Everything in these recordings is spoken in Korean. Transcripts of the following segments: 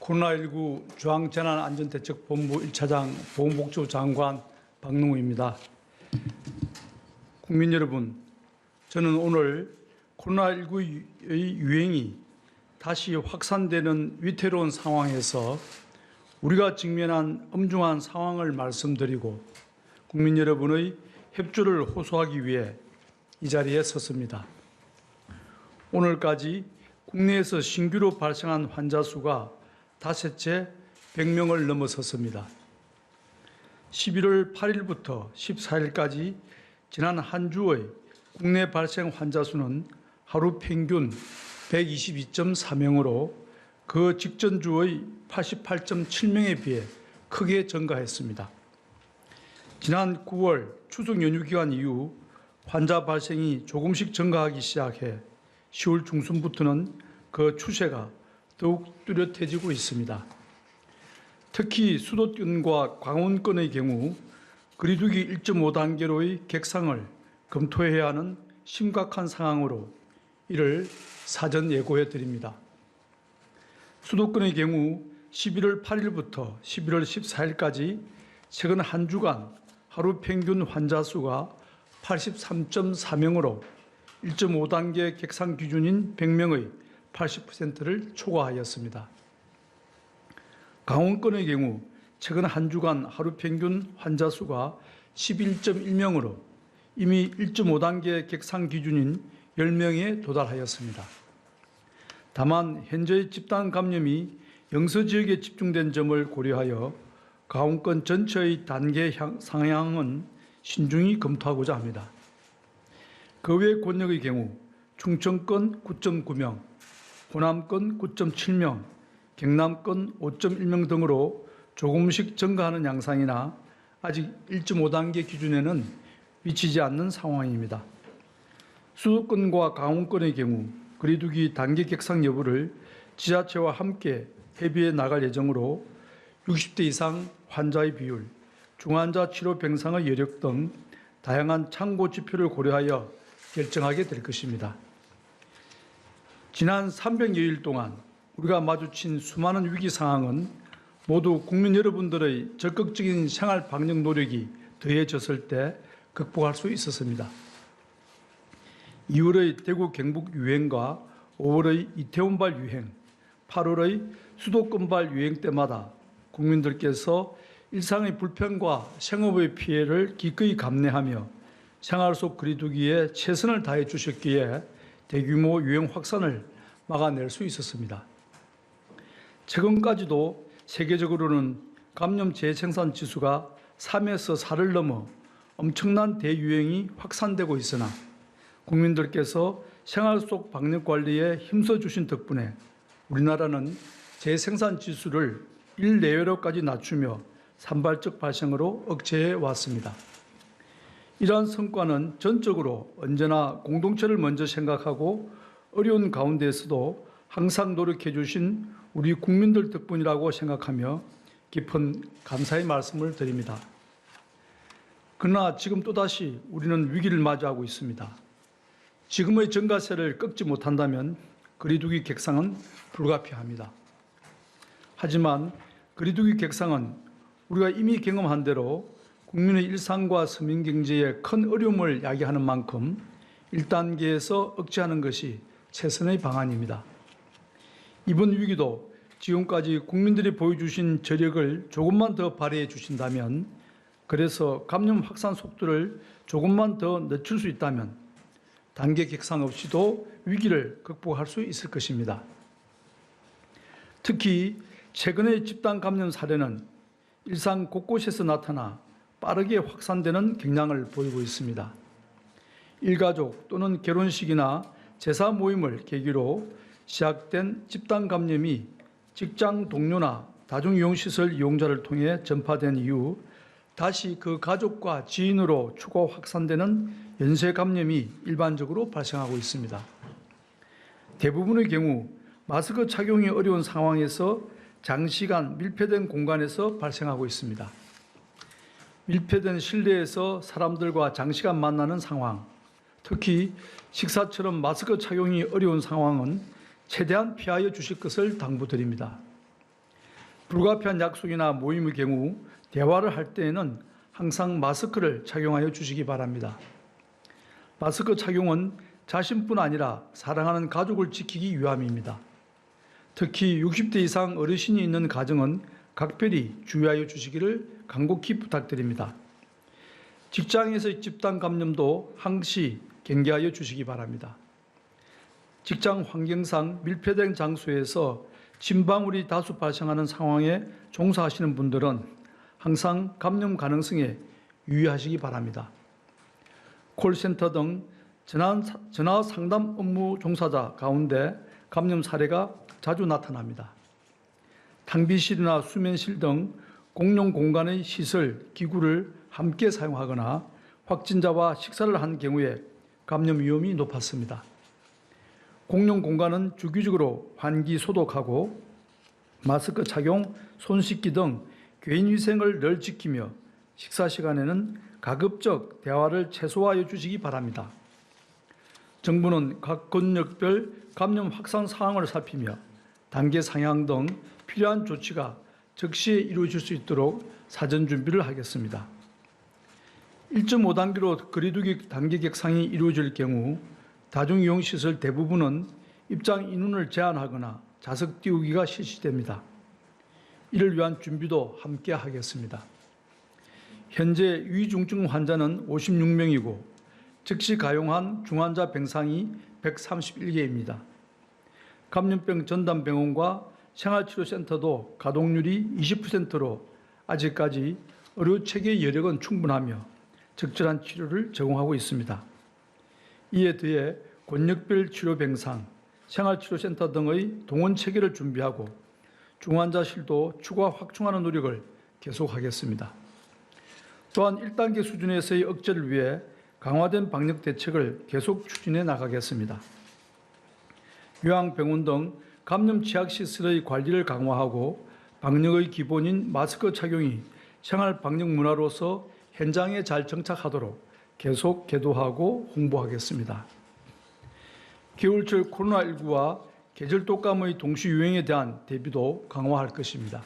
코로나19 중앙재난안전대책본부 1차장 보건복지부 장관 박능우입니다. 국민 여러분, 저는 오늘 코로나19의 유행이 다시 확산되는 위태로운 상황에서 우리가 직면한 엄중한 상황을 말씀드리고 국민 여러분의 협조를 호소하기 위해 이 자리에 섰습니다. 오늘까지 국내에서 신규로 발생한 환자 수가 닷새째 100명을 넘어섰습니다. 11월 8일부터 14일까지 지난 한 주의 국내 발생 환자 수는 하루 평균 122.4명으로 그 직전 주의 88.7명에 비해 크게 증가했습니다. 지난 9월 추석 연휴 기간 이후 환자 발생이 조금씩 증가하기 시작해 10월 중순부터는 그 추세가 더욱 뚜렷해지고 있습니다. 특히 수도권과 강원권의 경우 거리두기 1.5단계로의 객상을 검토해야 하는 심각한 상황으로 이를 사전 예고해 드립니다. 수도권의 경우 11월 8일부터 11월 14일까지 최근 한 주간 하루 평균 환자 수가 83.4명으로 1.5단계 객상 기준인 100명의 80%를 초과하였습니다. 강원권의 경우 최근 한 주간 하루 평균 환자 수가 11.1명으로 이미 1.5단계 객상 기준인 10명에 도달하였습니다. 다만 현재의 집단 감염이 영서 지역에 집중된 점을 고려하여 강원권 전체의 단계 상향은 신중히 검토하고자 합니다. 그 외 권역의 경우 충청권 9.9명, 호남권 9.7명, 경남권 5.1명 등으로 조금씩 증가하는 양상이나 아직 1.5단계 기준에는 미치지 않는 상황입니다. 수도권과 강원권의 경우 거리두기 단계 객상 여부를 지자체와 함께 협의해 나갈 예정으로 60대 이상 환자의 비율, 중환자 치료 병상의 여력 등 다양한 참고 지표를 고려하여 결정하게 될 것입니다. 지난 300여일 동안 우리가 마주친 수많은 위기 상황은 모두 국민 여러분들의 적극적인 생활 방역 노력이 더해졌을 때 극복할 수 있었습니다. 2월의 대구 경북 유행과 5월의 이태원발 유행, 8월의 수도권발 유행 때마다 국민들께서 일상의 불편과 생업의 피해를 기꺼이 감내하며 생활 속 거리두기에 최선을 다해 주셨기에 대규모 유행 확산을 막아낼 수 있었습니다. 최근까지도 세계적으로는 감염 재생산 지수가 3에서 4를 넘어 엄청난 대유행이 확산되고 있으나 국민들께서 생활 속 방역 관리에 힘써 주신 덕분에 우리나라는 재생산 지수를 1 내외로까지 낮추며 산발적 발생으로 억제해 왔습니다. 이러한 성과는 전적으로 언제나 공동체를 먼저 생각하고 어려운 가운데에서도 항상 노력해 주신 우리 국민들 덕분이라고 생각하며 깊은 감사의 말씀을 드립니다. 그러나 지금 또다시 우리는 위기를 맞이하고 있습니다. 지금의 증가세를 꺾지 못한다면 거리두기 객상은 불가피합니다. 하지만 거리두기 객상은 우리가 이미 경험한 대로 국민의 일상과 서민 경제에 큰 어려움을 야기하는 만큼 1단계에서 억제하는 것이 최선의 방안입니다. 이번 위기도 지금까지 국민들이 보여주신 저력을 조금만 더 발휘해 주신다면, 그래서 감염 확산 속도를 조금만 더 늦출 수 있다면 단계 객상 없이도 위기를 극복할 수 있을 것입니다. 특히 최근의 집단 감염 사례는 일상 곳곳에서 나타나 빠르게 확산되는 경향을 보이고 있습니다. 일가족 또는 결혼식이나 제사 모임을 계기로 시작된 집단 감염이 직장 동료나 다중이용시설 이용자를 통해 전파된 이후 다시 그 가족과 지인으로 추가 확산되는 연쇄 감염이 일반적으로 발생하고 있습니다. 대부분의 경우 마스크 착용이 어려운 상황에서 장시간 밀폐된 공간에서 발생하고 있습니다. 밀폐된 실내에서 사람들과 장시간 만나는 상황, 특히 식사처럼 마스크 착용이 어려운 상황은 최대한 피하여 주실 것을 당부드립니다. 불가피한 약속이나 모임의 경우 대화를 할 때에는 항상 마스크를 착용하여 주시기 바랍니다. 마스크 착용은 자신뿐 아니라 사랑하는 가족을 지키기 위함입니다. 특히 60대 이상 어르신이 있는 가정은 각별히 주의하여 주시기를 간곡히 부탁드립니다. 직장에서의 집단 감염도 항시 경계하여 주시기 바랍니다. 직장 환경상 밀폐된 장소에서 침방울이 다수 발생하는 상황에 종사하시는 분들은 항상 감염 가능성에 유의하시기 바랍니다. 콜센터 등 전화 상담 업무 종사자 가운데 감염 사례가 자주 나타납니다. 탕비실이나 수면실 등 공용 공간의 시설, 기구를 함께 사용하거나 확진자와 식사를 한 경우에 감염 위험이 높았습니다. 공용 공간은 주기적으로 환기 소독하고 마스크 착용, 손 씻기 등 개인위생을 늘 지키며 식사 시간에는 가급적 대화를 최소화해 주시기 바랍니다. 정부는 각 권역별 감염 확산 상황을 살피며 단계 상향 등 필요한 조치가 즉시 이루어질 수 있도록 사전 준비를 하겠습니다. 1.5단계로 거리두기 단계 격상이 이루어질 경우 다중이용시설 대부분은 입장 인원을 제한하거나 좌석 띄우기가 실시됩니다. 이를 위한 준비도 함께 하겠습니다. 현재 위중증 환자는 56명이고 즉시 가용한 중환자 병상이 131개입니다. 감염병 전담병원과 생활치료센터도 가동률이 20%로 아직까지 의료체계 여력은 충분하며 적절한 치료를 제공하고 있습니다. 이에 더해 권역별 치료병상, 생활치료센터 등의 동원체계를 준비하고 중환자실도 추가 확충하는 노력을 계속하겠습니다. 또한 1단계 수준에서의 억제를 위해 강화된 방역 대책을 계속 추진해 나가겠습니다. 요양병원 등 감염 취약시설의 관리를 강화하고 방역의 기본인 마스크 착용이 생활 방역 문화로서 현장에 잘 정착하도록 계속 계도하고 홍보하겠습니다. 겨울철 코로나19와 계절 독감의 동시 유행에 대한 대비도 강화할 것입니다.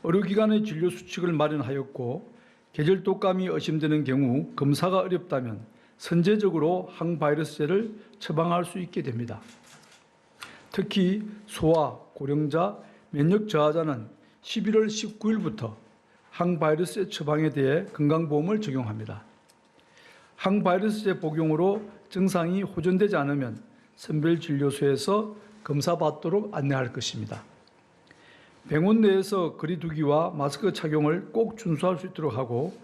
의료기관의 진료 수칙을 마련하였고 계절 독감이 의심되는 경우 검사가 어렵다면 선제적으로 항바이러스제를 처방할 수 있게 됩니다. 특히 소아, 고령자, 면역 저하자는 11월 19일부터 항바이러스제 처방에 대해 건강보험을 적용합니다. 항바이러스제 복용으로 증상이 호전되지 않으면 선별진료소에서 검사받도록 안내할 것입니다. 병원 내에서 거리두기와 마스크 착용을 꼭 준수할 수 있도록 하고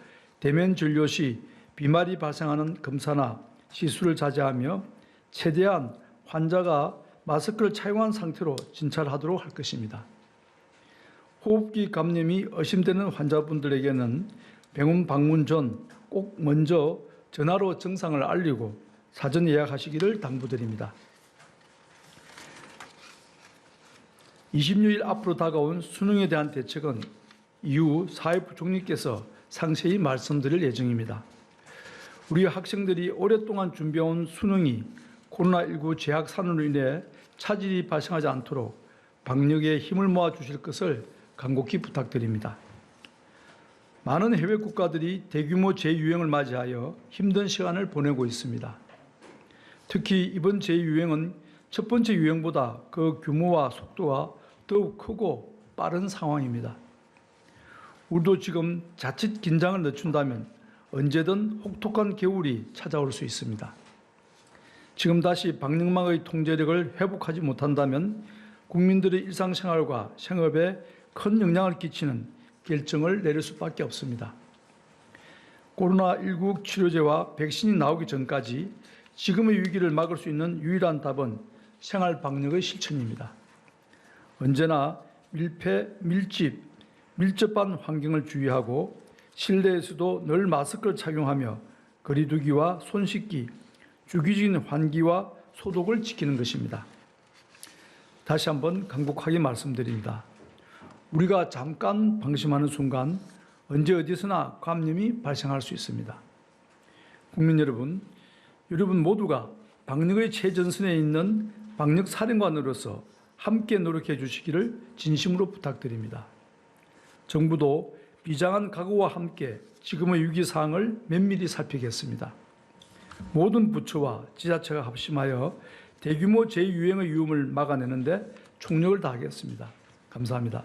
대면 진료 시 비말이 발생하는 검사나 시술을 자제하며 최대한 환자가 마스크를 착용한 상태로 진찰하도록 할 것입니다. 호흡기 감염이 의심되는 환자분들에게는 병원 방문 전 꼭 먼저 전화로 증상을 알리고 사전 예약하시기를 당부드립니다. 26일 앞으로 다가온 수능에 대한 대책은 이후 사회부 총리께서 상세히 말씀드릴 예정입니다. 우리 학생들이 오랫동안 준비해온 수능이 코로나19 재확산으로 인해 차질이 발생하지 않도록 방역에 힘을 모아 주실 것을 간곡히 부탁드립니다. 많은 해외 국가들이 대규모 재유행을 맞이하여 힘든 시간을 보내고 있습니다. 특히 이번 재유행은 첫 번째 유행보다 그 규모와 속도가 더욱 크고 빠른 상황입니다. 우리도 지금 자칫 긴장을 늦춘다면 언제든 혹독한 겨울이 찾아올 수 있습니다. 지금 다시 방역망의 통제력을 회복하지 못한다면 국민들의 일상생활과 생업에 큰 영향을 끼치는 결정을 내릴 수밖에 없습니다. 코로나19 치료제와 백신이 나오기 전까지 지금의 위기를 막을 수 있는 유일한 답은 생활 방역의 실천입니다. 언제나 밀폐, 밀접한 환경을 주의하고 실내에서도 늘 마스크를 착용하며 거리두기와 손 씻기, 주기적인 환기와 소독을 지키는 것입니다. 다시 한번 간곡하게 말씀드립니다. 우리가 잠깐 방심하는 순간 언제 어디서나 감염이 발생할 수 있습니다. 국민 여러분 모두가 방역의 최전선에 있는 방역사령관으로서 함께 노력해 주시기를 진심으로 부탁드립니다. 정부도 비장한 각오와 함께 지금의 위기 사항을 면밀히 살피겠습니다. 모든 부처와 지자체가 합심하여 대규모 재유행의 위험을 막아내는 데 총력을 다하겠습니다. 감사합니다.